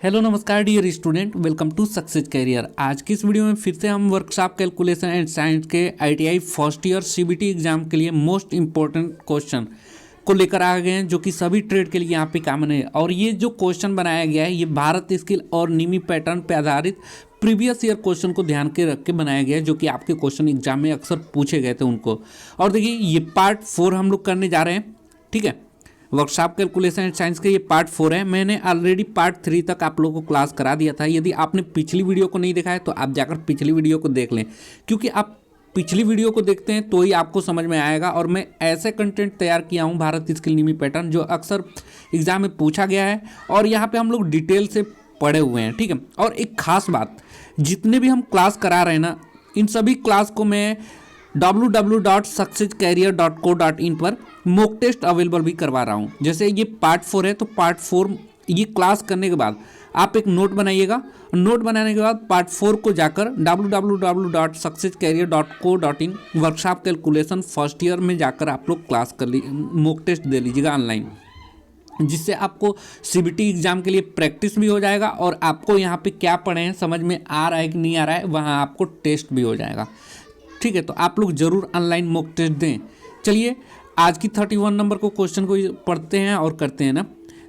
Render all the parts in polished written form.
Hello नमस्कार dear student, welcome to Success Career. आज की इस वीडियो में फिर से हम वर्कशॉप कैलकुलेशन एंड साइंस के ITI first year CBT exam के लिए मोस्ट इंपॉर्टेंट क्वेश्चन को लेकर आ गए हैं, जो कि सभी ट्रेड के लिए यहाँ पे कॉमन है। और ये जो क्वेश्चन बनाया गया है ये भारत स्किल और निमी पैटर्न पे आधारित प्रीवियस ईयर क्वेश्चन को ध्यान के रख के बनाया गया है, जो कि आपके क्वेश्चन एग्जाम में अक्सर पूछे गए थे उनको। और देखिए ये पार्ट 4 हम लोग करने जा रहे हैं, ठीक है। वर्कशॉप कैलकुलेशन एंड साइंस का ये पार्ट 4 है। मैंने ऑलरेडी पार्ट 3 तक आप लोगों को क्लास करा दिया था। यदि आपने पिछली वीडियो को नहीं देखा है तो आप जाकर पिछली वीडियो को देख लें, क्योंकि आप पिछली वीडियो को देखते हैं तो ही आपको समझ में आएगा। और मैं ऐसे कंटेंट तैयार किया हूँ भारत स्किल निमी पैटर्न जो अक्सर एग्जाम में पूछा गया है, और यहाँ पे हम लोग डिटेल से पढ़े हुए हैं, ठीक है। और एक खास बात, जितने भी हम क्लास करा रहे हैं ना, इन सभी क्लास को मैं www.successcareer.co.in पर मॉक टेस्ट अवेलेबल भी करवा रहा हूँ। जैसे ये पार्ट 4 है तो पार्ट 4 ये क्लास करने के बाद आप एक नोट बनाइएगा। नोट बनाने के बाद पार्ट 4 को जाकर www.successcareer.co.in workshop calculation first year में जाकर आप लोग क्लास कर मॉक टेस्ट दे लीजिएगा ऑनलाइन, जिससे आपको सीबीटी एग्जाम के लिए प्रैक्टिस भी हो जाएगा और आपको यहाँ पे क्या पढ़े हैं समझ में आ रहा है कि नहीं आ रहा है, वहाँ आपको टेस्ट भी हो जाएगा, ठीक है। तो आप लोग जरूर ऑनलाइन मॉक टेस्ट दें। चलिए आज की 31 नंबर को क्वेश्चन को पढ़ते हैं और करते हैं ना।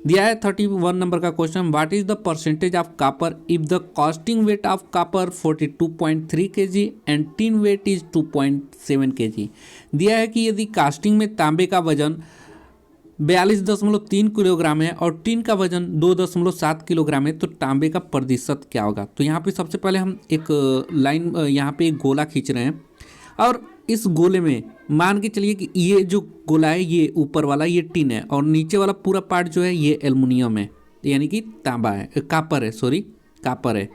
दिया है 31 नंबर का question, what is the percentage of copper if the casting weight of copper 42.3 kg and tin weight is 2.7 kg। दिया है कि यदि कास्टिंग में तांबे का वजन 42.3 किलोग्राम है और टिन का वजन 2.7 किलोग्राम है, तो तांबे का प्रतिशत क्या होगा। तो यहाँ पे सबसे पहले हम एक लाइन, यहाँ पे एक गोला खींच रहे हैं, और इस गोले में मान के चलिए कि ये जो गोला है ये ऊपर वाला ये टिन है, और नीचे वाला पूरा पार्ट जो है ये एल्युमिनियम है, यानी कि तांबा है, कापर है।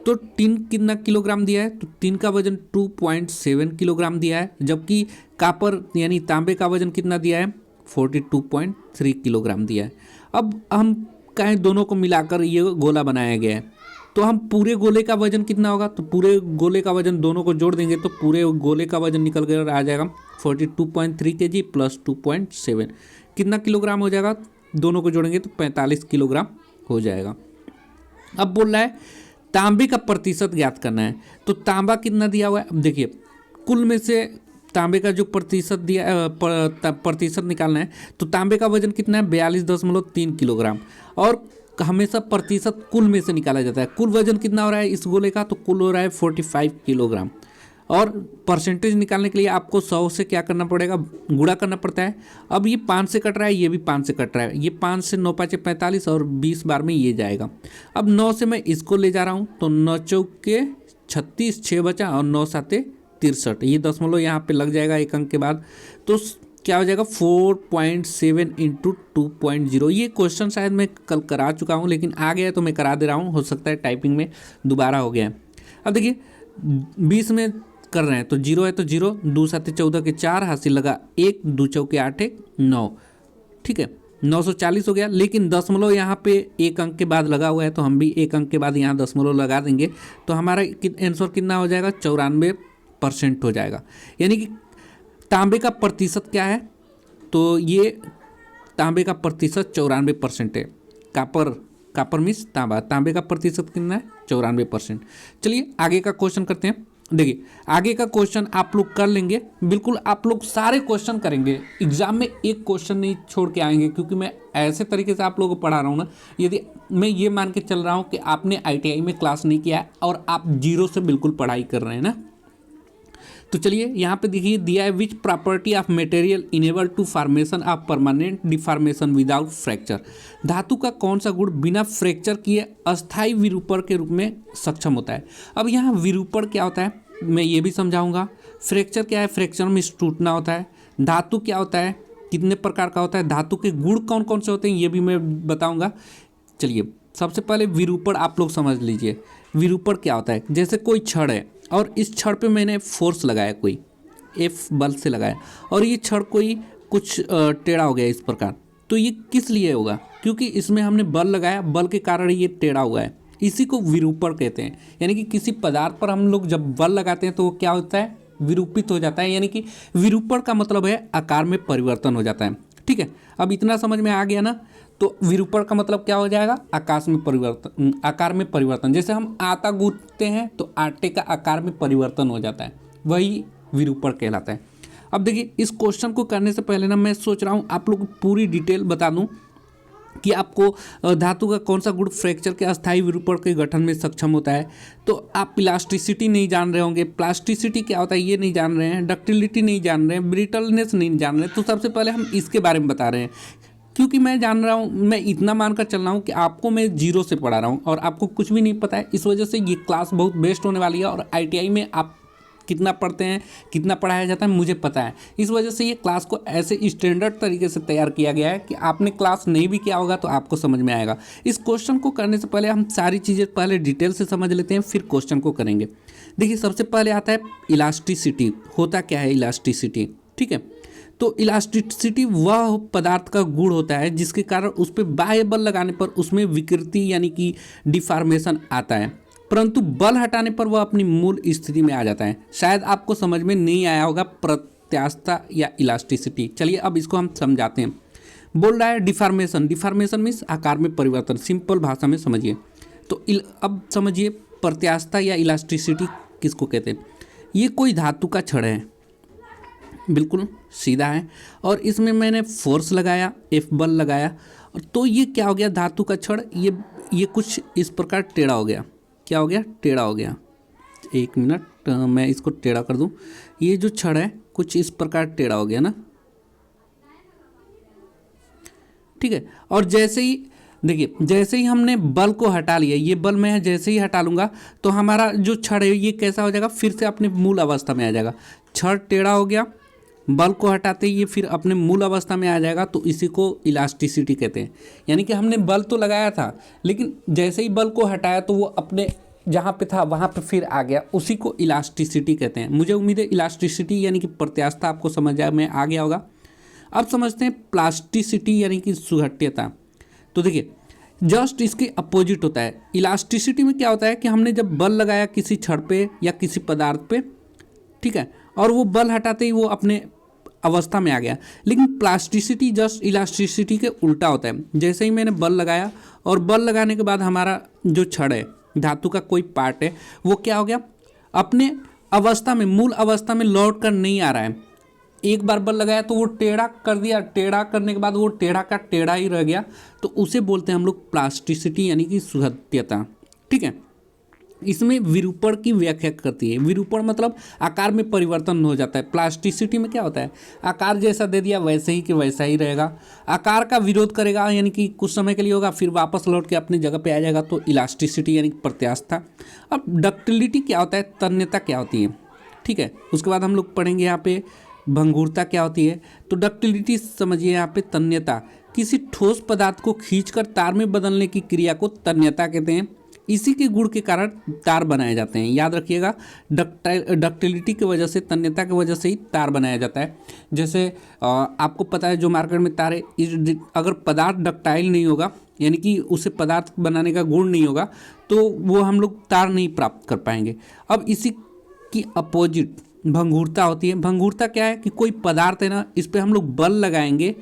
तो टिन कितना किलोग्राम दिया है, तो टिन का वजन 2.7 किलोग्राम दिया है, जबकि कापर यानी तांबे का वजन कितना दिया है 42.3 किलोग्राम दिया है। अब हम कहें दोनों को मिलाकर ये गोला बनाया गया है, तो हम पूरे गोले का वजन कितना होगा, तो पूरे गोले का वजन दोनों को जोड़ देंगे तो पूरे गोले का वजन निकल कर आ जाएगा 42.3 kg प्लस 2.7 कितना किलोग्राम हो जाएगा, दोनों को जोड़ेंगे तो 45 किलोग्राम हो जाएगा। अब बोल रहा है तांबे का प्रतिशत ज्ञात करना है, तो तांबा कितना दिया हुआ है। अब देखिए कुल में से तांबे का जो प्रतिशत निकालना है, तो तांबे का वजन कितना है 42.3 किलोग्राम, और हमेशा प्रतिशत कुल में से निकाला जाता है। कुल वजन कितना हो रहा है इस गोले का, तो कुल हो रहा है 45 किलोग्राम। और परसेंटेज निकालने के लिए आपको 100 से क्या करना पड़ेगा, गुणा करना पड़ता है। अब ये 5 से कट रहा है, ये भी 5 से कट रहा है, ये 5 से 9 5 45 और 20 बार में ये जाएगा। अब 9 से मैं इसको ले जा रहा हूँ, तो 9 चौके 36, 6 बचा और 9 साते 63, ये दशमलव यहाँ पे लग जाएगा एक अंक के बाद, तो क्या हो जाएगा 4.7 इंटू 2.0। ये क्वेश्चन शायद मैं कल करा चुका हूँ, लेकिन आ गया तो मैं करा दे रहा हूँ, हो सकता है टाइपिंग में दोबारा हो गया है। अब देखिए 20 में कर रहे हैं तो 0 है तो 0, 2 7 14 के 4 हासिल लगा 1, 2 चौके 8 1 9, ठीक है 940 हो गया। लेकिन दशमलव यहाँ पे एक अंक के बाद लगा हुआ है, तो हम भी एक अंक के बाद यहाँ दशमलव लगा देंगे, तो हमारा आंसर कितना हो जाएगा 94% हो जाएगा। यानी कि तांबे का प्रतिशत क्या है, तो ये तांबे का प्रतिशत 94% है। कापर मीन्स तांबे का प्रतिशत कितना है 94%। चलिए आगे का क्वेश्चन करते हैं। देखिए आगे का क्वेश्चन आप लोग कर लेंगे, बिल्कुल आप लोग सारे क्वेश्चन करेंगे, एग्जाम में एक क्वेश्चन नहीं छोड़ के आएंगे, क्योंकि मैं ऐसे तरीके से आप लोगों को पढ़ा रहा हूँ ना। यदि मैं ये मान के चल रहा हूँ कि आपने आईटीआई में क्लास नहीं किया है और आप जीरो से बिल्कुल पढ़ाई कर रहे हैं ना, तो चलिए यहाँ पे देखिए दिया है which property of material enable to formation of permanent deformation without fracture. धातु का कौन सा गुण बिना फ्रैक्चर किए अस्थायी विरूपण के रूप में सक्षम होता है। अब यहाँ विरूपण क्या होता है मैं ये भी समझाऊंगा, फ्रैक्चर क्या है, फ्रैक्चर में टूटना होता है। धातु क्या होता है, कितने प्रकार का होता है, धातु के गुण कौन कौन से होते हैं ये भी मैं बताऊँगा। चलिए सबसे पहले विरूपण आप लोग समझ लीजिए। विरूपण क्या होता है, जैसे कोई छड़ है और इस छड़ पे मैंने फोर्स लगाया, कोई एफ बल से लगाया, और ये छड़ कोई कुछ टेढ़ा हो गया इस प्रकार, तो ये किस लिए होगा, क्योंकि इसमें हमने बल लगाया, बल के कारण ये टेढ़ा हुआ है, इसी को विरूपण कहते हैं। यानी कि किसी पदार्थ पर हम लोग जब बल लगाते हैं तो वो क्या होता है विरूपित हो जाता है, यानी कि विरूपण का मतलब है आकार में परिवर्तन हो जाता है, ठीक है। अब इतना समझ में आ गया ना, तो विरूपण का मतलब क्या हो जाएगा, आकाश में परिवर्तन, आकार में परिवर्तन। जैसे हम आटा गूंथते हैं तो आटे का आकार में परिवर्तन हो जाता है, वही विरूपण कहलाता है। अब देखिए इस क्वेश्चन को करने से पहले ना मैं सोच रहा हूँ आप लोग को पूरी डिटेल बता दूँ कि आपको धातु का कौन सा गुण फ्रैक्चर के अस्थायी विरूपण के गठन में सक्षम होता है। तो आप इलास्टिसिटी नहीं जान रहे होंगे, प्लास्टिसिटी क्या होता है ये नहीं जान रहे हैं, डक्टिलिटी नहीं जान रहे हैं, ब्रिटलनेस नहीं जान रहे हैं। तो सबसे पहले हम इसके बारे में बता रहे हैं, क्योंकि मैं जान रहा हूँ, मैं इतना मानकर चल रहा हूँ कि आपको मैं जीरो से पढ़ा रहा हूँ और आपको कुछ भी नहीं पता है। इस वजह से ये क्लास बहुत बेस्ट होने वाली है। और ITI में आप कितना पढ़ते हैं, कितना पढ़ाया जाता है मुझे पता है। इस वजह से ये क्लास को ऐसे स्टैंडर्ड तरीके से तैयार किया गया है कि आपने क्लास नहीं भी किया होगा तो आपको समझ में आएगा। इस क्वेश्चन को करने से पहले हम सारी चीज़ें पहले डिटेल से समझ लेते हैं, फिर क्वेश्चन को करेंगे। देखिए सबसे पहले आता है इलास्टिसिटी। होता क्या है इलास्टिसिटी, ठीक है। तो इलास्टिसिटी वह पदार्थ का गुण होता है जिसके कारण उस पर बाह्य बल लगाने पर उसमें विकृति यानी कि डिफॉर्मेशन आता है, परंतु बल हटाने पर वह अपनी मूल स्थिति में आ जाता है। शायद आपको समझ में नहीं आया होगा प्रत्यास्थता या इलास्टिसिटी। चलिए अब इसको हम समझाते हैं। बोल रहा है डिफॉर्मेशन, डिफॉर्मेशन मीन्स आकार में परिवर्तन, सिंपल भाषा में समझिए। तो अब समझिए प्रत्यास्थता या इलास्टिसिटी किसको कहते हैं। ये कोई धातु का छड़ है, बिल्कुल सीधा है, और इसमें मैंने फोर्स लगाया, F बल लगाया, और तो ये क्या हो गया, धातु का छड़ ये कुछ इस प्रकार टेढ़ा हो गया। क्या हो गया, टेढ़ा हो गया। एक मिनट मैं इसको टेढ़ा कर दूं। ये जो छड़ है कुछ इस प्रकार टेढ़ा हो गया ना, ठीक है। और जैसे ही देखिए, जैसे ही हमने बल को हटा लिया, ये बल मैं जैसे ही हटा लूँगा तो हमारा जो छड़ है ये कैसा हो जाएगा, फिर से अपने मूल अवस्था में आ जाएगा। छड़ टेढ़ा हो गया, बल को हटाते ही ये फिर अपने मूल अवस्था में आ जाएगा, तो इसी को इलास्टिसिटी कहते हैं। यानी कि हमने बल तो लगाया था, लेकिन जैसे ही बल को हटाया तो वो अपने जहाँ पे था वहाँ पे फिर आ गया, उसी को इलास्टिसिटी कहते हैं। मुझे उम्मीद है इलास्टिसिटी यानी कि प्रत्यास्थता आपको समझ में आ गया होगा। अब समझते हैं प्लास्टिसिटी यानी कि सुघट्यता। तो देखिए जस्ट इसके अपोजिट होता है। इलास्टिसिटी में क्या होता है कि हमने जब बल लगाया किसी छड़ पे या किसी पदार्थ पे, ठीक है, और वो बल हटाते ही वो अपने अवस्था में आ गया। लेकिन प्लास्टिसिटी जस्ट इलास्टिसिटी के उल्टा होता है। जैसे ही मैंने बल लगाया और बल लगाने के बाद हमारा जो छड़ है, धातु का कोई पार्ट है, वो क्या हो गया, अपने अवस्था में, मूल अवस्था में लौट कर नहीं आ रहा है। एक बार बल लगाया तो वो टेढ़ा कर दिया, टेढ़ा करने के बाद वो टेढ़ा का टेढ़ा ही रह गया, तो उसे बोलते हैं हम लोग प्लास्टिसिटी यानी कि सुघट्यता, ठीक है। इसमें विरूपण की व्याख्या करती है। विरूपण मतलब आकार में परिवर्तन हो जाता है। प्लास्टिसिटी में क्या होता है, आकार जैसा दे दिया वैसे ही कि वैसा ही रहेगा। आकार का विरोध करेगा यानी कि कुछ समय के लिए होगा, फिर वापस लौट के अपनी जगह पे आ जाएगा, तो इलास्टिसिटी यानी कि प्रत्यास्थता। अब डक्टिलिटी क्या होता है, तन्यता क्या होती है, ठीक है। उसके बाद हम लोग पढ़ेंगे यहाँ पे भंगुरता क्या होती है। तो डक्टिलिटी समझिए यहाँ पे तन्यता, किसी ठोस पदार्थ को खींचकर तार में बदलने की क्रिया को तन्यता कहते हैं। इसी के गुण के कारण तार बनाए जाते हैं। याद रखिएगा, डक्टिलिटी की वजह से, तन्यता की वजह से ही तार बनाया जाता है। जैसे आपको पता है जो मार्केट में तार है, अगर पदार्थ डक्टाइल नहीं होगा यानी कि उसे पदार्थ बनाने का गुण नहीं होगा तो वो हम लोग तार नहीं प्राप्त कर पाएंगे। अब इसी की अपोजिट भंगुरता होती है। भंगुरता क्या है कि कोई पदार्थ है ना, इस पर हम लोग बल लगाएंगे,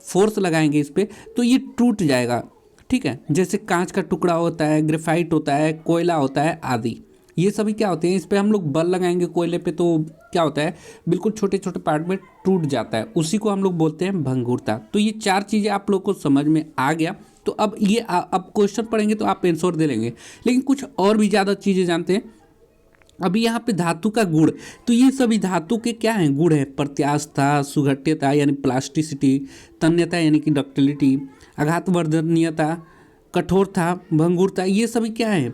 फोर्स लगाएंगे इस पर, तो ये टूट जाएगा, ठीक है। जैसे कांच का टुकड़ा होता है, ग्रेफाइट होता है, कोयला होता है आदि, ये सभी क्या होते हैं, इस पर हम लोग बल लगाएंगे कोयले पे तो क्या होता है, बिल्कुल छोटे छोटे पार्ट में टूट जाता है। उसी को हम लोग बोलते हैं भंगुरता। तो ये चार चीज़ें आप लोग को समझ में आ गया। तो अब ये अब क्वेश्चन पढ़ेंगे तो आप आंसर दे लेंगे, लेकिन कुछ और भी ज़्यादा चीज़ें जानते हैं। अभी यहाँ पे धातु का गुण, तो ये सभी धातु के क्या हैं, गुण है। प्रत्यास्थता, सुघट्यता यानी प्लास्टिसिटी, तन्यता यानी कि डक्टिलिटी, आघातवर्धनीयता, कठोरता, भंगुरता, ये सभी क्या है,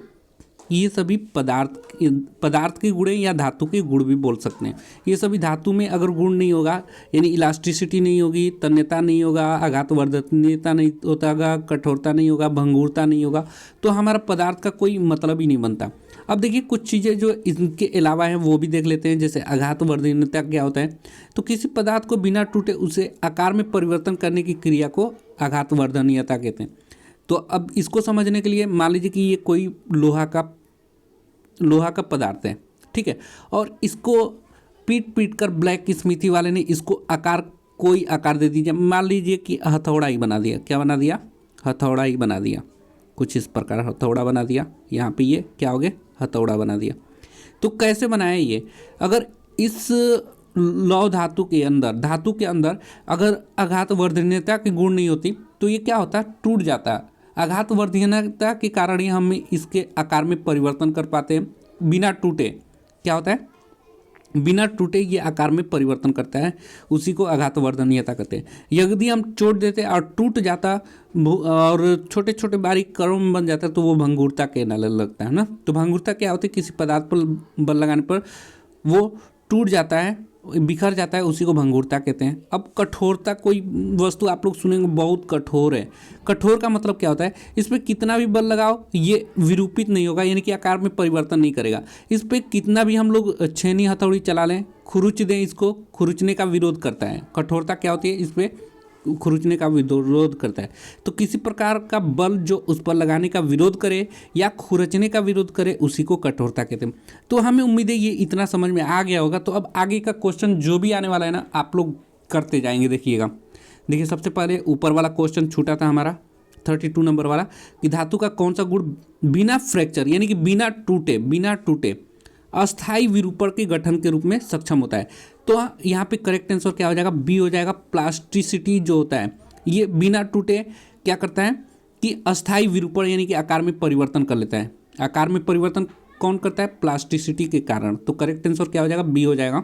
ये सभी पदार्थ के गुण या धातु के गुण भी बोल सकते हैं। ये सभी धातु में अगर गुण नहीं होगा यानी इलास्टिसिटी नहीं होगी, तन्यता नहीं होगा, आघातवर्धनीयता नहीं होता, कठोरता नहीं होगा, भंगुरता नहीं होगा, तो हमारा पदार्थ का कोई मतलब ही नहीं बनता। अब देखिए कुछ चीज़ें जो इनके अलावा हैं वो भी देख लेते हैं। जैसे आघातवर्धनीयता क्या होता है, तो किसी पदार्थ को बिना टूटे उसे आकार में परिवर्तन करने की क्रिया को आघातवर्धनीयता कहते हैं। तो अब इसको समझने के लिए मान लीजिए कि ये कोई लोहा का पदार्थ है, ठीक है, और इसको पीट कर ब्लैक स्मिथी वाले ने इसको कोई आकार दे दीजिए। मान लीजिए कि हथौड़ा ही बना दिया। क्या बना दिया, हथौड़ा ही बना दिया, कुछ इस प्रकार हथौड़ा बना दिया। यहाँ पे ये क्या हो गया, हथौड़ा बना दिया। तो कैसे बनाया ये, अगर इस लौह धातु के अंदर अगर आघात वर्धनीयता के गुण नहीं होती तो ये क्या होता है, टूट जाता है। आघात वर्धनीयता के कारण ही हम इसके आकार में परिवर्तन कर पाते हैं। बिना टूटे क्या होता है, बिना टूटे ये आकार में परिवर्तन करता है, उसी को आघात वर्धनीयता कहते हैं। यदि हम चोट देते और टूट जाता और छोटे छोटे बारीक कणों में बन जाता तो वो भंगुरता कहलाने लगता है ना। तो भंगुरता क्या होती है, किसी पदार्थ पर बल लगाने पर वो टूट जाता है, बिखर जाता है, उसी को भंगुरता कहते हैं। अब कठोरता, कोई वस्तु आप लोग सुनेंगे बहुत कठोर है, कठोर का मतलब क्या होता है, इस पर कितना भी बल लगाओ ये विरूपित नहीं होगा, यानी कि आकार में परिवर्तन नहीं करेगा। इस पर कितना भी हम लोग छेनी हथौड़ी चला लें, खुरुच दें, इसको खुरुचने का विरोध करता है। कठोरता क्या होती है, इस पर खुरुचने का विरोध करता है। तो किसी प्रकार का बल जो उस पर लगाने का विरोध करे या खुरचने का विरोध करे उसी को कठोरता कहते हैं। तो हमें उम्मीद है ये इतना समझ में आ गया होगा। तो अब आगे का क्वेश्चन जो भी आने वाला है ना, आप लोग करते जाएंगे। देखिएगा, देखिए सबसे पहले ऊपर वाला क्वेश्चन छूटा था हमारा 32 नंबर वाला, कि धातु का कौन सा गुण बिना फ्रैक्चर यानी कि बिना टूटे अस्थायी विरूपण के गठन के रूप में सक्षम होता है। तो यहाँ पे करेक्ट आंसर क्या हो जाएगा, बी हो जाएगा। प्लास्टिसिटी जो होता है ये बिना टूटे क्या करता है कि अस्थायी विरूपण यानी कि आकार में परिवर्तन कर लेता है। आकार में परिवर्तन कौन करता है, प्लास्टिसिटी के कारण। तो करेक्ट आंसर क्या हो जाएगा, बी हो जाएगा।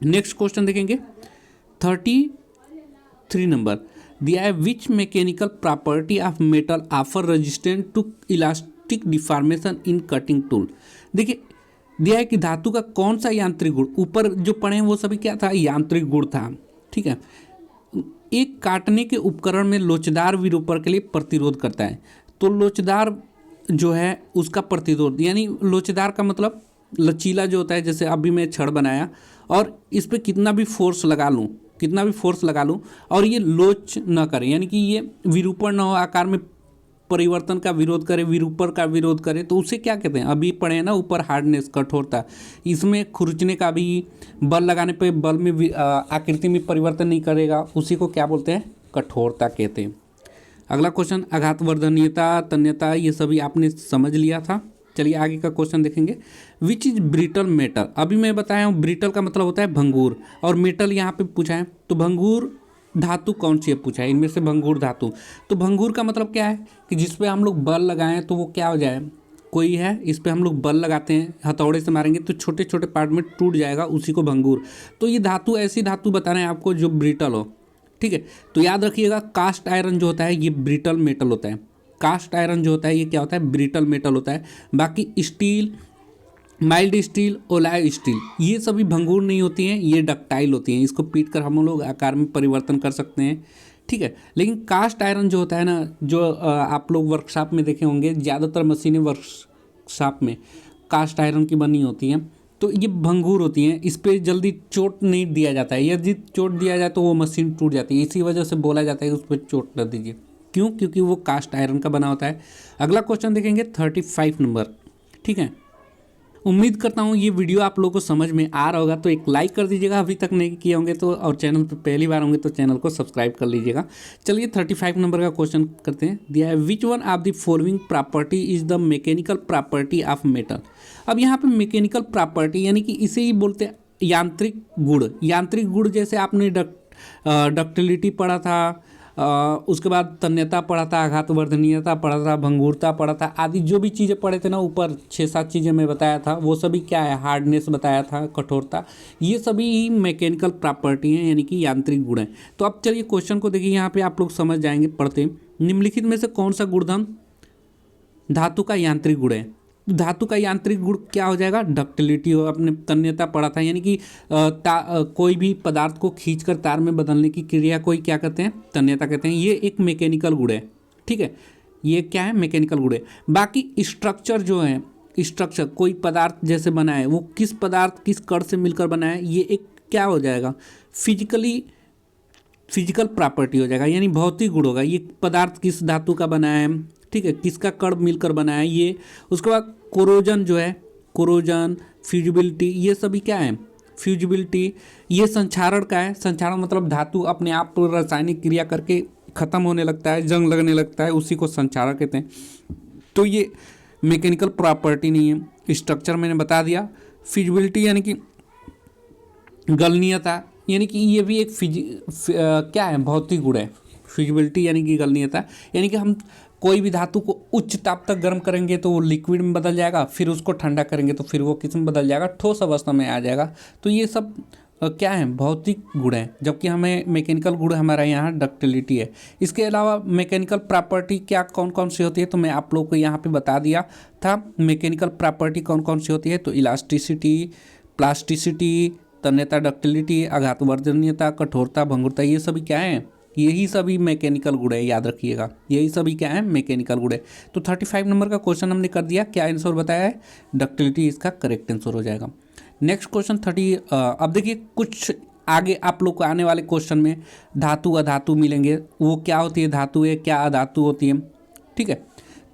नेक्स्ट क्वेश्चन देखेंगे 33 नंबर दिया है, which mechanical property of metal offer resistant to elastic deformation in cutting tool. देखिए दिया है कि धातु का कौन सा यांत्रिक गुण, ऊपर जो पढ़े हैं वो सभी क्या था, यांत्रिक गुण था, ठीक है। एक काटने के उपकरण में लोचदार विरूपण के लिए प्रतिरोध करता है। तो लोचदार जो है उसका प्रतिरोध, यानी लोचदार का मतलब लचीला जो होता है, जैसे अभी मैं छड़ बनाया और इस पर कितना भी फोर्स लगा लूँ और ये लोच न करे, यानी कि ये विरूपण न हो, आकार में परिवर्तन का विरोध करे, विरूपण का विरोध करे, तो उसे क्या कहते हैं, अभी पढ़े हैं ना ऊपर, हार्डनेस, कठोरता। इसमें खुरचने का भी, बल लगाने पे बल में आकृति में परिवर्तन नहीं करेगा, उसी को क्या बोलते हैं, कठोरता कहते हैं। अगला क्वेश्चन, आघात वर्धनीयता, तन्यता, ये सभी आपने समझ लिया था। चलिए आगे का क्वेश्चन देखेंगे, विच इज ब्रिटल मेटल। अभी मैं बताया हूँ ब्रिटल का मतलब होता है भंगूर, और मेटल यहाँ पे पूछा है, तो भंगूर धातु कौन सी है पूछा है, इनमें से भंगूर धातु। तो भंगूर का मतलब क्या है कि जिस पे हम लोग बल लगाएं तो वो क्या हो जाए, कोई है इस पे हम लोग बल लगाते हैं, हथौड़े से मारेंगे तो छोटे छोटे पार्ट में टूट जाएगा, उसी को भंगूर। तो ये धातु ऐसी धातु बता रहे हैं आपको जो ब्रिटल हो, ठीक है। तो याद रखिएगा कास्ट आयरन जो होता है ये ब्रिटल मेटल होता है। कास्ट आयरन जो होता है ये क्या होता है, ब्रिटल मेटल होता है। बाकी स्टील, माइल्ड स्टील, ओलाय स्टील, ये सभी भंगूर नहीं होती हैं, ये डक्टाइल होती हैं। इसको पीट कर हम लोग आकार में परिवर्तन कर सकते हैं, ठीक है। लेकिन कास्ट आयरन जो होता है ना, जो आप लोग वर्कशॉप में देखे होंगे, ज़्यादातर मशीनें वर्कशॉप में कास्ट आयरन की बनी होती हैं, तो ये भंगूर होती हैं। इस पर जल्दी चोट नहीं दिया जाता है, यदि चोट दिया जाए तो वो मशीन टूट जाती है। इसी वजह से बोला जाता है कि उस पर चोट न दीजिए, क्यों, क्योंकि वो कास्ट आयरन का बना होता है। अगला क्वेश्चन देखेंगे 35 नंबर, ठीक है। उम्मीद करता हूँ ये वीडियो आप लोगों को समझ में आ रहा होगा, तो एक लाइक कर दीजिएगा अभी तक नहीं किए होंगे तो, और चैनल पे पहली बार होंगे तो चैनल को सब्सक्राइब कर लीजिएगा। चलिए 35 नंबर का क्वेश्चन करते हैं। दिया है, which one of the following property is the mechanical property of metal. अब यहाँ पे मैकेनिकल प्रॉपर्टी यानी कि इसे ही बोलते हैं यांत्रिक गुण। यांत्रिक गुण जैसे आपने डक्टिलिटी पढ़ा था, उसके बाद तन्यता पढ़ा था, आघात वर्धनीयता पढ़ा था, भंगुरता पढ़ा था, आदि जो भी चीज़ें पढ़े थे ना ऊपर 6-7 चीज़ें मैं बताया था, वो सभी क्या है, हार्डनेस बताया था, कठोरता, ये सभी मैकेनिकल प्रॉपर्टी हैं, यानी कि यांत्रिक गुण हैं। तो अब चलिए क्वेश्चन को देखिए, यहाँ पे आप लोग समझ जाएंगे पढ़ते। निम्नलिखित में से कौन सा गुणधर्म धातु का यांत्रिक गुण है। धातु का यांत्रिक गुण क्या हो जाएगा, डक्टिलिटी हो, अपने तन्यता पढ़ा था, यानी कि कोई भी पदार्थ को खींचकर तार में बदलने की क्रिया कोई क्या कहते हैं, तन्यता कहते हैं। ये एक मैकेनिकल गुण है, ठीक है, ये क्या है, मैकेनिकल गुण है। बाकी स्ट्रक्चर जो है, स्ट्रक्चर कोई पदार्थ जैसे बना है, वो किस पदार्थ किस कण से मिलकर बना है, ये एक क्या हो जाएगा, फिजिकल प्रॉपर्टी हो जाएगा, यानी भौतिक गुण होगा। ये पदार्थ किस धातु का बना है, ठीक है, किसका कण मिलकर बना है ये। उसके बाद कोरोजन जो है, कोरोजन, फ्यूजिबिलिटी, ये सभी क्या है, फ्यूजिबिलिटी, ये संक्षारण का है। संक्षारण मतलब धातु अपने आप रासायनिक क्रिया करके ख़त्म होने लगता है, जंग लगने लगता है, उसी को संक्षारक कहते हैं। तो ये मैकेनिकल प्रॉपर्टी नहीं है। स्ट्रक्चर मैंने बता दिया। फिजिबिलिटी यानी कि गलनीयता, यानी कि ये भी एक क्या है, भौतिक गुण है। फिजिबिलिटी यानी कि गलनीयता, यानी कि हम कोई भी धातु को उच्च ताप तक गर्म करेंगे तो वो लिक्विड में बदल जाएगा, फिर उसको ठंडा करेंगे तो फिर वो किस में बदल जाएगा, ठोस अवस्था में आ जाएगा। तो ये सब क्या है, भौतिक गुण है। जबकि हमें मैकेनिकल गुण हमारा यहाँ डक्टिलिटी है। इसके अलावा मैकेनिकल प्रॉपर्टी क्या कौन कौन सी होती है, तो मैं आप लोग को यहाँ पे बता दिया था। मैकेनिकल प्रॉपर्टी कौन कौन सी होती है, तो इलास्टिसिटी, प्लास्टिसिटी, तन्यता, डक्टिलिटी, आघातवर्धनीयता, कठोरता, भंगुरता, ये सभी क्या है, यही सभी मैकेनिकल गुण है। याद रखिएगा, यही सभी क्या है, मैकेनिकल गुण है। तो 35 नंबर का क्वेश्चन हमने कर दिया। क्या आंसर बताया है, डक्टिलिटी इसका करेक्ट आंसर हो जाएगा। Next question 30। अब देखिए कुछ आगे आप लोग को आने वाले क्वेश्चन में धातु अधातु मिलेंगे। वो क्या होती है धातु है, क्या अधातु होती है, ठीक है।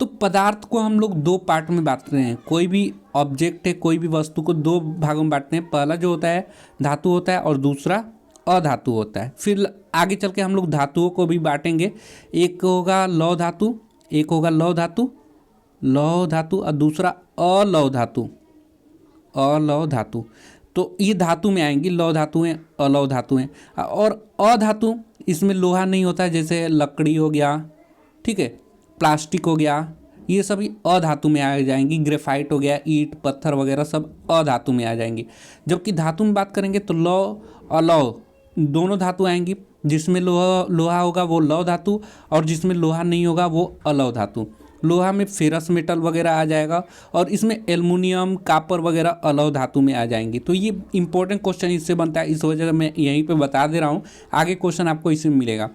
तो पदार्थ को हम लोग दो पार्ट में बांटते हैं। कोई भी ऑब्जेक्ट है, कोई भी वस्तु को दो भागों में बांटते हैं। पहला जो होता है धातु होता है और दूसरा अधातु होता है। फिर आगे चल के हम लोग धातुओं को भी बांटेंगे। एक होगा लौह धातु, एक होगा लौह धातु, लौह धातु, और दूसरा अलौह धातु, अलौह धातु। तो ये धातु में आएंगी, लौह धातु हैं, अलौह धातु हैं। और अधातु, इसमें लोहा नहीं होता है, जैसे लकड़ी हो गया, ठीक है, प्लास्टिक हो गया, ये सभी अधातु में आ जाएंगी। ग्रेफाइट हो गया, ईंट पत्थर वगैरह सब अधातु में आ जाएंगी। जबकि धातु में बात करेंगे तो लौह अलौह दोनों धातु आएंगी। जिसमें लोहा होगा वो लौह धातु, और जिसमें लोहा नहीं होगा वो अलौह धातु। लोहा में फेरस मेटल वगैरह आ जाएगा, और इसमें एल्युमिनियम कापर वगैरह अलौह धातु में आ जाएंगी। तो ये इंपॉर्टेंट क्वेश्चन इससे बनता है, इस वजह से मैं यहीं पे बता दे रहा हूँ। आगे क्वेश्चन आपको इसमें मिलेगा।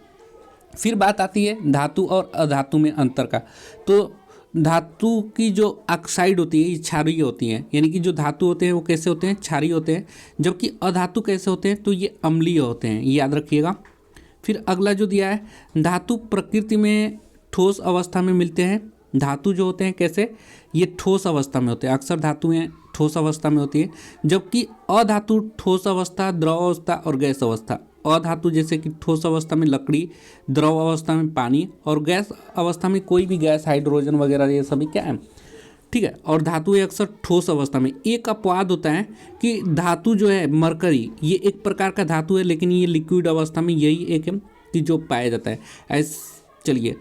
फिर बात आती है धातु और अधातु में अंतर का। तो धातु की जो ऑक्साइड होती है ये क्षारीय होती हैं, यानी कि जो धातु होते हैं वो कैसे होते हैं, क्षारीय होते हैं। जबकि अधातु कैसे होते हैं, तो ये अम्लीय होते हैं, ये याद रखिएगा। फिर अगला जो दिया है, धातु प्रकृति में ठोस अवस्था में मिलते हैं। धातु जो होते हैं कैसे, ये ठोस अवस्था में होते हैं। अक्सर धातुएं ठोस अवस्था में होती है। जबकि अधातु ठोस अवस्था, द्रव अवस्था और गैस अवस्था। अधातु जैसे कि ठोस अवस्था में लकड़ी, द्रव अवस्था में पानी, और गैस अवस्था में कोई भी गैस, हाइड्रोजन वगैरह, ये सभी क्या है, ठीक है। और धातु अक्सर ठोस अवस्था में। एक अपवाद होता है कि धातु जो है मरकरी, ये एक प्रकार का धातु है, लेकिन ये लिक्विड अवस्था में यही एक है कि जो पाया जाता है। चलिए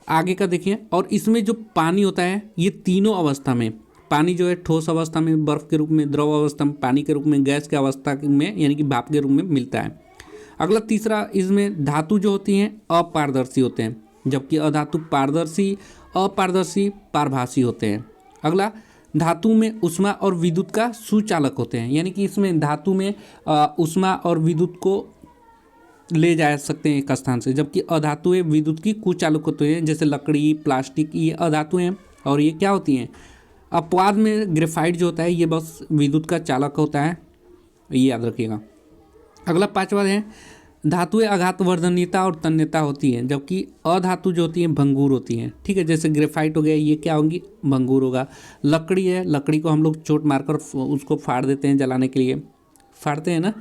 आगे का देखिए। और इसमें जो पानी होता है ये तीनों अवस्था में, पानी जो है ठोस अवस्था में बर्फ के रूप में, द्रव अवस्था में पानी के रूप में, गैस के अवस्था में यानी कि भाप के रूप में मिलता है। अगला तीसरा, इसमें धातु जो होती हैं अपारदर्शी होते हैं, जबकि अधातु पारदर्शी, अपारदर्शी, पारभासी होते हैं। अगला, धातु में ऊष्मा और विद्युत का सुचालक होते हैं, यानी कि इसमें धातु में ऊष्मा और विद्युत को ले जा सकते हैं एक स्थान से। जबकि अधातुएं विद्युत की कुचालक होते हैं, जैसे लकड़ी, प्लास्टिक, ये अधातुएं हैं। और ये क्या होती हैं, अपवाद में ग्रेफाइट जो होता है ये बस विद्युत का चालक होता है, ये याद रखिएगा। अगला पांचवा है, धातुएं आघातवर्धनीयता और तन्यता होती हैं, जबकि अधातु जो होती हैं भंगुर होती हैं, ठीक है। जैसे ग्रेफाइट हो गया, ये क्या होंगी, भंगुर होगा। लकड़ी है, लकड़ी को हम लोग चोट मारकर उसको फाड़ देते हैं, जलाने के लिए फाड़ते हैं ना।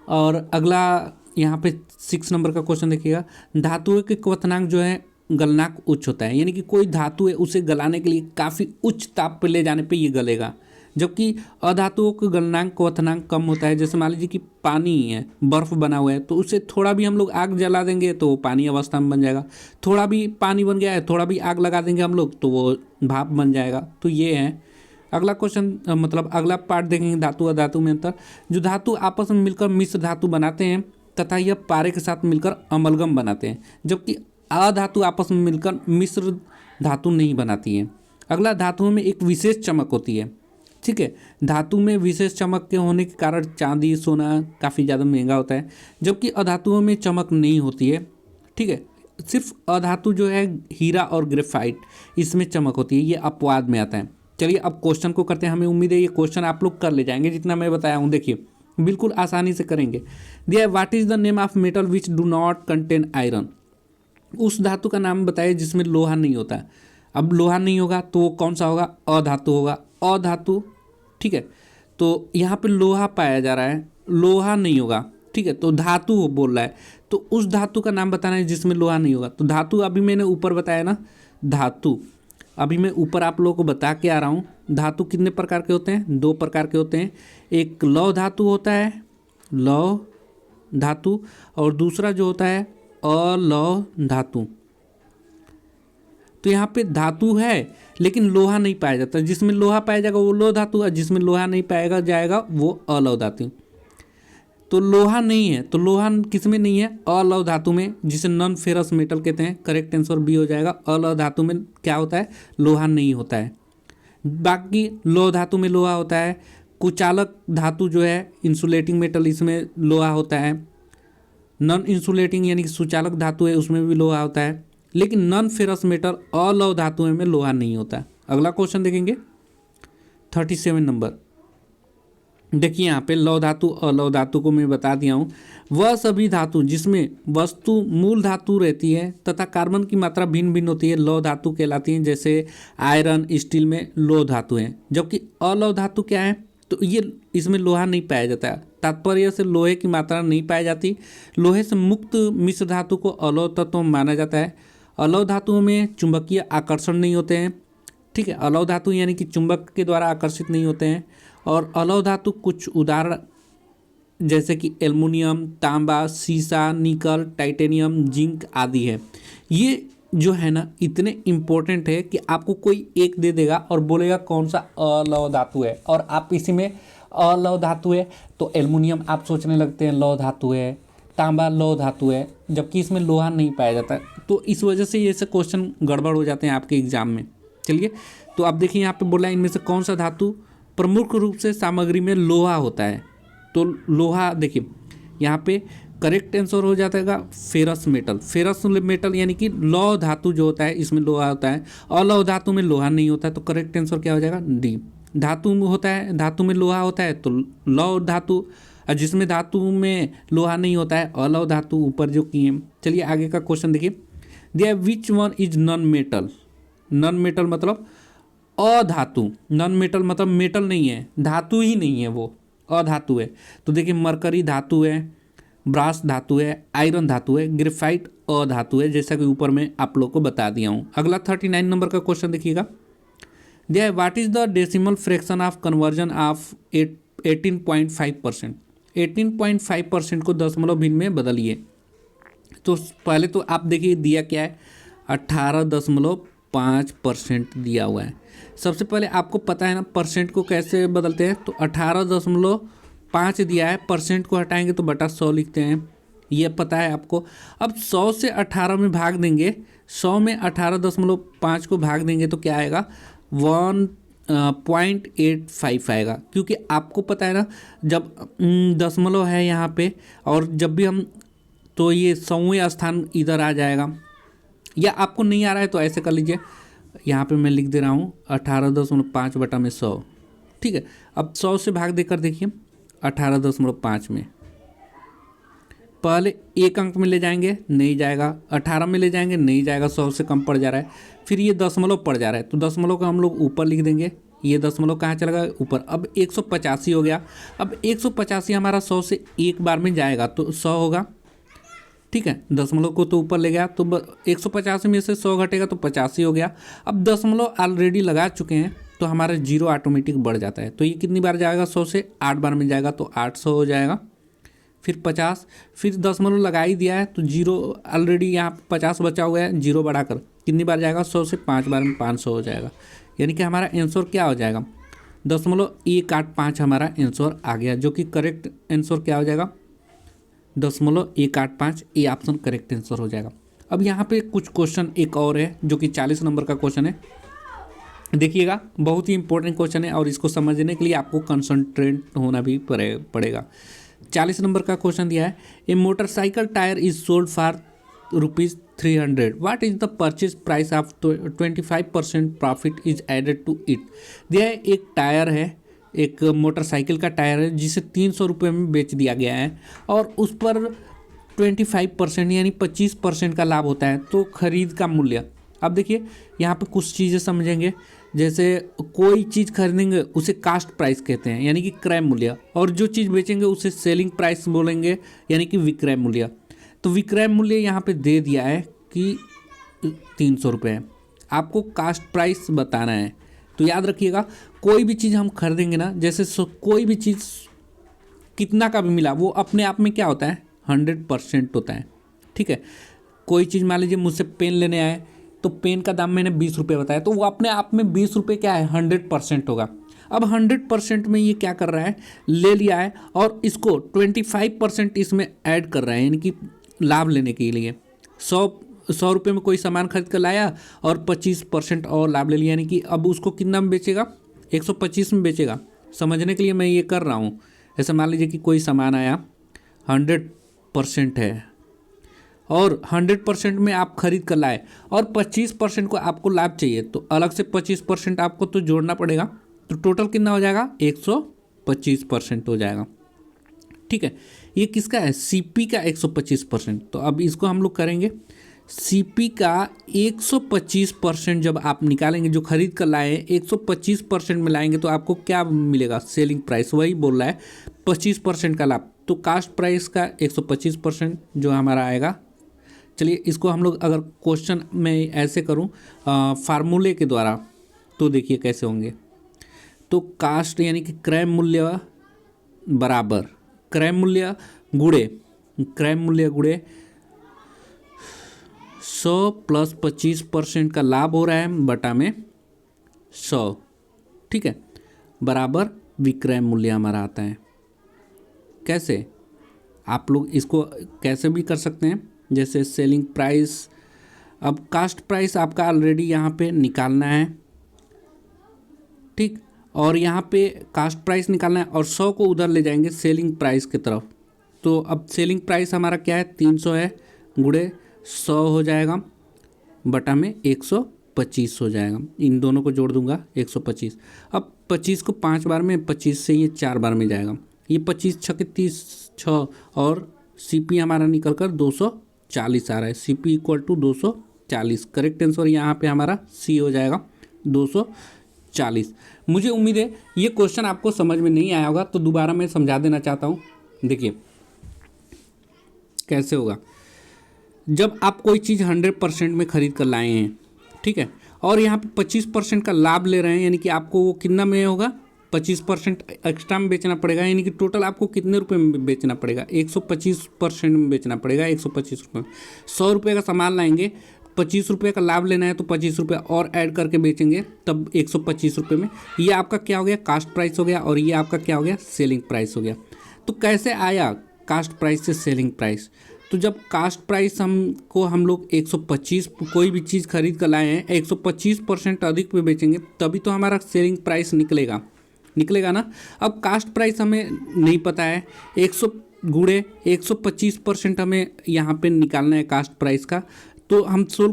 और अगला यहाँ पे 6 नंबर का क्वेश्चन देखिएगा, धातुओं के क्वथनांक जो है गलनांक उच्च होता है, यानी कि कोई धातु है उसे गलाने के लिए काफ़ी उच्च ताप पर ले जाने पे ये गलेगा। जबकि अधातुओं का गलनांक क्वथनांक कम होता है। जैसे मान लीजिए कि पानी है, बर्फ़ बना हुआ है, तो उसे थोड़ा भी हम लोग आग जला देंगे तो वो पानी अवस्था में बन जाएगा। थोड़ा भी पानी बन गया है, थोड़ा भी आग लगा देंगे हम लोग तो वो भाप बन जाएगा। तो ये है अगला क्वेश्चन, मतलब अगला पार्ट देखेंगे धातु अधातु में अंतर। जो धातु आपस में मिलकर मिश्र धातु बनाते हैं तथा यह पारे के साथ मिलकर अमलगम बनाते हैं, जबकि अधातु आपस में मिलकर मिश्र धातु नहीं बनाती है। अगला, धातुओं में एक विशेष चमक होती है, ठीक है। धातु में विशेष चमक के होने के कारण चांदी, सोना काफ़ी ज़्यादा महंगा होता है, जबकि अधातुओं में चमक नहीं होती है, ठीक है। सिर्फ अधातु जो है हीरा और ग्रेफाइट, इसमें चमक होती है, ये अपवाद में आता है। चलिए अब क्वेश्चन को करते हैं। हमें उम्मीद है ये क्वेश्चन आप लोग कर ले जाएंगे, जितना मैं बताया हूँ। देखिए बिल्कुल आसानी से करेंगे। दिया है, what is the name of metal which do not contain iron. उस धातु का नाम बताइए जिसमें लोहा नहीं होता। अब लोहा नहीं होगा तो वो कौन सा होगा, अधातु होगा। अधातु, ठीक है। तो यहाँ पे लोहा पाया जा रहा है, लोहा नहीं होगा, ठीक है। तो धातु बोल रहा है, तो उस धातु का नाम बताना है जिसमें लोहा नहीं होगा। तो धातु अभी मैंने ऊपर बताया ना, धातु अभी मैं ऊपर आप लोगों को बता के आ रहा हूँ। धातु कितने प्रकार के होते हैं? 2 प्रकार के होते हैं। एक लौह धातु होता है, लौह धातु, और दूसरा जो होता है अलौह धातु। तो यहाँ पे धातु है लेकिन लोहा नहीं पाया जाता, जिसमें लोहा पाया जाएगा वो लौह धातु, और जिसमें लोहा नहीं पाएगा जाएगा वो अलौह धातु। तो लोहा नहीं है, तो लोहा किस में नहीं है? अलौह धातु में, जिसे नॉन फेरस मेटल कहते हैं। करेक्ट आंसर बी हो जाएगा। अलौह धातु में क्या होता है? लोहा नहीं होता है। बाकी लौह धातु में लोहा होता है। कुचालक धातु जो है इंसुलेटिंग मेटल, इसमें लोहा होता है। नॉन इंसुलेटिंग यानी कि सुचालक धातु है, उसमें भी लोहा होता है। लेकिन नॉन फेरस मेटल अलौह धातुओं में लोहा नहीं होता। अगला क्वेश्चन देखेंगे 37 नंबर। देखिए यहाँ पे लौह धातु अलौह धातु को मैं बता दिया हूँ। वह सभी धातु जिसमें वस्तु मूल धातु रहती है तथा कार्बन की मात्रा भिन्न भिन्न होती है लौह धातु कहलाती हैं। जैसे आयरन, स्टील में लौह धातु हैं। जबकि अलौह धातु क्या है? तो ये इसमें लोहा नहीं पाया जाता है। तात्पर्य से लोहे की मात्रा नहीं पाई जाती। लोहे से मुक्त मिश्र धातु को अलौह तत्व माना जाता है। अलौह धातुओं में चुंबकीय आकर्षण नहीं होते हैं। ठीक है, अलौह धातु यानी कि चुंबक के द्वारा आकर्षित नहीं होते हैं। और अलौह धातु कुछ उदाहरण जैसे कि एल्युमिनियम, तांबा, सीसा, निकल, टाइटेनियम, जिंक आदि है। ये जो है ना इतने इम्पोर्टेंट है कि आपको कोई एक दे देगा और बोलेगा कौन सा अलौह धातु है, और आप इसी में अलौह धातु है तो एल्युमिनियम आप सोचने लगते हैं लौह धातु है, तांबा लौह धातु है, जबकि इसमें लोहा नहीं पाया जाता। तो इस वजह से ये से क्वेश्चन गड़बड़ हो जाते हैं आपके एग्जाम में। चलिए, तो आप देखिए यहाँ पे बोला इनमें से कौन सा धातु प्रमुख रूप से सामग्री में लोहा होता है। तो लोहा देखिए यहाँ पे करेक्ट आंसर हो जाता है फेरस मेटल। फेरस मेटल यानी कि लौह धातु जो होता है इसमें लोहा होता है। अलौह धातु में लोहा नहीं होता है, तो करेक्ट आंसर क्या हो जाएगा? डी। धातु में होता है, धातु में लोहा होता है तो लौह धातु, और जिसमें धातु में लोहा नहीं होता है अलौह धातु ऊपर जो किए। चलिए आगे का क्वेश्चन देखिए। दिया which one is non metal. Non metal मतलब अधातु। नॉन मेटल मतलब मेटल नहीं है, धातु ही नहीं है, वो अधातु है। तो देखिए मरकरी धातु है, ब्रास धातु है, आयरन धातु है, ग्रेफाइट अधातु है, जैसा कि ऊपर मैं आप लोग को बता दिया हूँ। अगला 39 नंबर का क्वेश्चन देखिएगा। दिया what is the decimal fraction of conversion of 18.5%। 18.5% को दशमलव भिन्न में बदलिए। तो पहले तो आप देखिए दिया क्या है, 18.5% दिया हुआ है। सबसे पहले आपको पता है ना परसेंट को कैसे बदलते हैं। तो 18.5 दिया है, परसेंट को हटाएंगे तो बटा 100 लिखते हैं, ये पता है आपको। अब 100 से 18 में भाग देंगे, 100 में 18.5 को भाग देंगे तो क्या आएगा? 1.85 आएगा। क्योंकि आपको पता है ना जब दशमलव है यहाँ पे, और जब भी हम तो ये 100वें स्थान इधर आ जाएगा। या आपको नहीं आ रहा है तो ऐसे कर लीजिए, यहाँ पे मैं लिख दे रहा हूँ 18.5 बटा में 100। ठीक है, अब 100 से भाग देकर देखिए 18.5 में पहले एक अंक में ले जाएंगे, नहीं जाएगा। 18 में ले जाएंगे, नहीं जाएगा, 100 से कम पड़ जा रहा है। फिर ये दशमलव पड़ जा रहा है, तो दशमलव का हम लोग ऊपर लिख देंगे। ये दशमलव कहाँ चला गया? ऊपर। अब 185 हो गया। अब 185 हमारा 100 से एक बार में जाएगा तो 100 होगा। ठीक है, दशमलव को तो ऊपर ले गया, तो 150 में से 100 घटेगा तो 85 हो गया। अब दशमलव ऑलरेडी लगा चुके हैं तो हमारा जीरो ऑटोमेटिक बढ़ जाता है। तो ये कितनी बार जाएगा? 100 से 8 बार में जाएगा तो 800 हो जाएगा। फिर 50, फिर दशमलव लगा ही दिया है तो जीरो ऑलरेडी यहाँ 50 बचा हुआ है, जीरो बढ़ाकर कितनी बार जाएगा? 100 से 5 बार में 500 हो जाएगा। यानी कि हमारा आंसर क्या हो जाएगा? 0.185 हमारा आंसर आ गया, जो कि करेक्ट आंसर क्या हो जाएगा? 0.185। ये ऑप्शन करेक्ट आंसर हो जाएगा। अब यहाँ पे कुछ क्वेश्चन एक और है जो कि 40 नंबर का क्वेश्चन है। देखिएगा, बहुत ही इंपॉर्टेंट क्वेश्चन है और इसको समझने के लिए आपको कंसंट्रेट होना भी पड़ेगा। 40 नंबर का क्वेश्चन दिया है, a motorcycle tyre is sold for ₹300। What is the purchase price of 25% profit is added to it. दिया है एक टायर है, एक मोटरसाइकिल का टायर है जिसे 300 रुपये में बेच दिया गया है और उस पर 25% यानी 25% का लाभ होता है। तो खरीद का मूल्य, अब देखिए यहाँ पे कुछ चीज़ें समझेंगे। जैसे कोई चीज़ खरीदेंगे उसे कास्ट प्राइस कहते हैं यानी कि क्रय मूल्य, और जो चीज़ बेचेंगे उसे सेलिंग प्राइस बोलेंगे यानी कि विक्रय मूल्य। तो विक्रय मूल्य यहाँ पे दे दिया है कि 300 रुपये है। आपको कास्ट प्राइस बताना है। तो याद रखिएगा, कोई भी चीज़ हम खरीदेंगे ना, जैसे कोई भी चीज़ कितना का भी मिला वो अपने आप में क्या होता है, 100% होता है। ठीक है, कोई चीज़ मान लीजिए मुझसे पेन लेने आए तो पेन का दाम मैंने 20 रुपये बताया, तो वो अपने आप में 20 रुपये क्या है, 100% होगा। अब 100% में ये क्या कर रहा है, ले लिया है और इसको 25% इसमें ऐड कर रहा है, यानी कि लाभ लेने के लिए 100 रुपये में कोई सामान खरीद कर लाया और 25% और लाभ ले लिया, यानी कि अब उसको कितना में बेचेगा, 125 में बेचेगा। समझने के लिए मैं ये कर रहा हूँ। ऐसा मान लीजिए कि कोई सामान आया 100% है और 100% में आप खरीद कर लाए और 25% को आपको लाभ चाहिए, तो अलग से 25% आपको तो जोड़ना पड़ेगा। तो टोटल कितना हो जाएगा, 125% हो जाएगा। ठीक है, ये किसका है, सीपी का 125%। तो अब इसको हम लोग करेंगे, सीपी का 125% जब आप निकालेंगे, जो खरीद कर लाए 125% में लाएंगे तो आपको क्या मिलेगा, सेलिंग प्राइस। वही बोल रहा है 25% का लाभ, तो कास्ट प्राइस का 125% जो हमारा आएगा। चलिए इसको हम लोग अगर क्वेश्चन में ऐसे करूं फार्मूले के द्वारा, तो देखिए कैसे होंगे। तो कास्ट यानी कि क्रय मूल्य बराबर क्रय मूल्य गुणे 100 प्लस 25% का लाभ हो रहा है बटा में 100। ठीक है, बराबर विक्रय मूल्य हमारा आता है। कैसे, आप लोग इसको कैसे भी कर सकते हैं, जैसे सेलिंग प्राइस। अब कास्ट प्राइस आपका ऑलरेडी यहाँ पे निकालना है, ठीक, और यहाँ पे कास्ट प्राइस निकालना है और 100 को उधर ले जाएंगे सेलिंग प्राइस की तरफ। तो अब सेलिंग प्राइस हमारा क्या है, 300 है, गुणे 100 हो जाएगा बटा में 125 हो जाएगा। इन दोनों को जोड़ दूंगा 125। अब 25 को 5 बार में, 25 से ये 4 बार में जाएगा, ये 25 छः 30 6 और सीपी हमारा निकल कर 240 आ रहा है। CP equal to 240। Correct answer यहाँ पे हमारा सी हो जाएगा 240। मुझे उम्मीद है ये क्वेश्चन आपको समझ में नहीं आया होगा, तो दोबारा मैं समझा देना चाहता हूँ। देखिए कैसे होगा, जब आप कोई चीज़ 100% में खरीद कर लाए हैं, ठीक है, और यहाँ पे 25% का लाभ ले रहे हैं, यानी कि आपको वो कितना में होगा, 25% एक्स्ट्रा में बेचना पड़ेगा, यानी कि टोटल आपको कितने रुपए में बेचना पड़ेगा, 125% में बेचना पड़ेगा। 125 रुपये, 100 रुपये का सामान लाएंगे, 25 रुपये का लाभ लेना है तो 25 रुपये और ऐड करके बेचेंगे, तब 125 रुपये में। ये आपका क्या हो गया, कास्ट प्राइस हो गया, और ये आपका क्या हो गया, सेलिंग प्राइस हो गया। तो कैसे आया कास्ट प्राइस से सेलिंग प्राइस, तो जब कास्ट प्राइस हम लोग 125 कोई भी चीज़ खरीद कर लाए हैं, 125% अधिक पे बेचेंगे, तभी तो हमारा सेलिंग प्राइस निकलेगा ना। अब कास्ट प्राइस हमें नहीं पता है, 100 गुणे 125% हमें यहाँ पे निकालना है कास्ट प्राइस का। तो हम सेल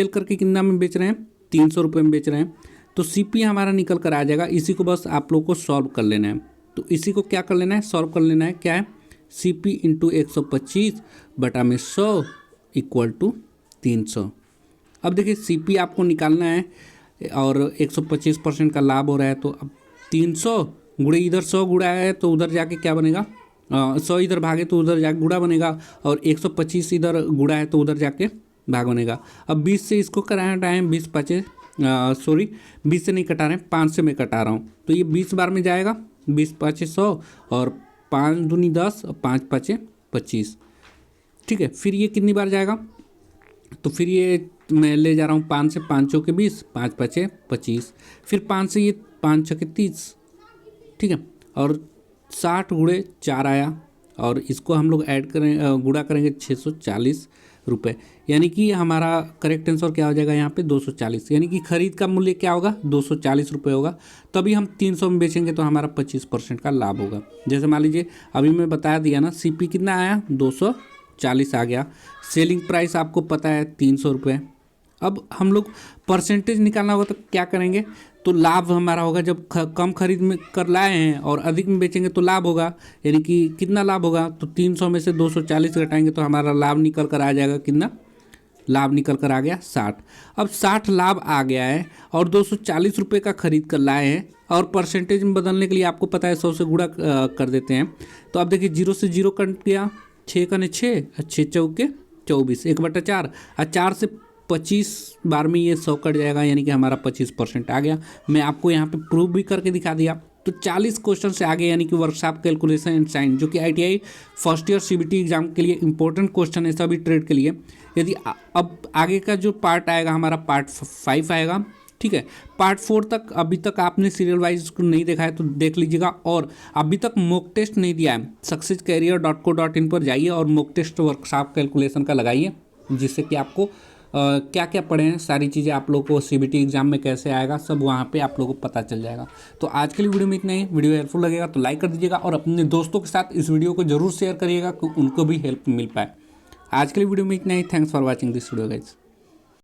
करके कितना में बेच रहे हैं, 300 रुपये में बेच रहे हैं, तो सीपी हमारा निकल कर आ जाएगा। इसी को बस आप लोग को सॉल्व कर लेना है। तो इसी को क्या कर लेना है, सॉल्व कर लेना है। क्या है, सीपी इंटू 125 बटा में 100 इक्वल टू 300। अब देखिए सीपी आपको निकालना है और 125% का लाभ हो रहा है, तो अब 300 गुणे इधर 100 गुड़ा है तो उधर जाके क्या बनेगा, 100 इधर भागे तो उधर जाके गुड़ा बनेगा, और 125 इधर गुड़ा है तो उधर जाके भाग बनेगा। अब 20 से इसको कराए 20 से नहीं कटा रहे हैं, 5 से मैं कटा रहा हूँ, तो ये 20 बार में जाएगा, 20 5 100 और 5 दूनी 10 और 5 5 25। ठीक है, फिर ये कितनी बार जाएगा, तो फिर ये मैं ले जा रहा हूँ 5 से, 5 चौके 20, 5 5 25, फिर 5 से ये 5 छके 30। ठीक है, और 60 गुणे 4 आया, और इसको हम लोग ऐड करें गुणा करेंगे 640 रुपये, यानी कि हमारा करेक्ट आंसर क्या हो जाएगा यहाँ पे 240, यानी कि खरीद का मूल्य क्या होगा, 240 रुपये होगा। तभी हम 300 में बेचेंगे तो हमारा 25% का लाभ होगा। जैसे मान लीजिए अभी मैं बता दिया ना, सीपी कितना आया, 240 आ गया, सेलिंग प्राइस आपको पता है 300 रुपये। अब हम लोग परसेंटेज निकालना होगा तो क्या करेंगे, तो लाभ हमारा होगा, जब कम खरीद में कर लाए हैं और अधिक में बेचेंगे तो लाभ होगा, यानी कि कितना लाभ होगा, तो 300 में से 240 घटाएंगे तो हमारा लाभ निकल कर आ जाएगा, कितना लाभ निकल कर आ गया, 60। अब 60 लाभ आ गया है और 240 रुपये का खरीद कर लाए हैं, और परसेंटेज में बदलने के लिए आपको पता है 100 से गुणा कर देते हैं। तो अब देखिए 0 से 0 कट गया, 6 कने 6 और 6 चौके 24, 1/4 और 4 से 25 बार में ये 100 कट जाएगा, यानी कि हमारा 25% आ गया। मैं आपको यहाँ पे प्रूव भी करके दिखा दिया। तो 40 क्वेश्चन से आगे, यानी कि वर्कशॉप कैलकुलेशन एंड साइन, जो कि ITI first year CBT exam के लिए इंपॉर्टेंट क्वेश्चन है सभी ट्रेड के लिए। यदि अब आगे का जो पार्ट आएगा हमारा पार्ट 5 आएगा, ठीक है। पार्ट 4 तक अभी तक आपने सीरियल वाइज नहीं देखा है तो देख लीजिएगा, और अभी तक मॉक टेस्ट नहीं दिया है successcareer.co.in पर जाइए और मॉक टेस्ट वर्कशॉप कैलकुलेशन का लगाइए, जिससे कि आपको क्या क्या पढ़े हैं सारी चीज़ें आप लोग को CBT एग्जाम में कैसे आएगा सब वहाँ पे आप लोगों को पता चल जाएगा। तो आज के लिए वीडियो में इतना ही। वीडियो हेल्पफुल लगेगा तो लाइक कर दीजिएगा और अपने दोस्तों के साथ इस वीडियो को जरूर शेयर करिएगा कि उनको भी हेल्प मिल पाए। आज के लिए वीडियो में इतना ही। Thanks for watching this video guys.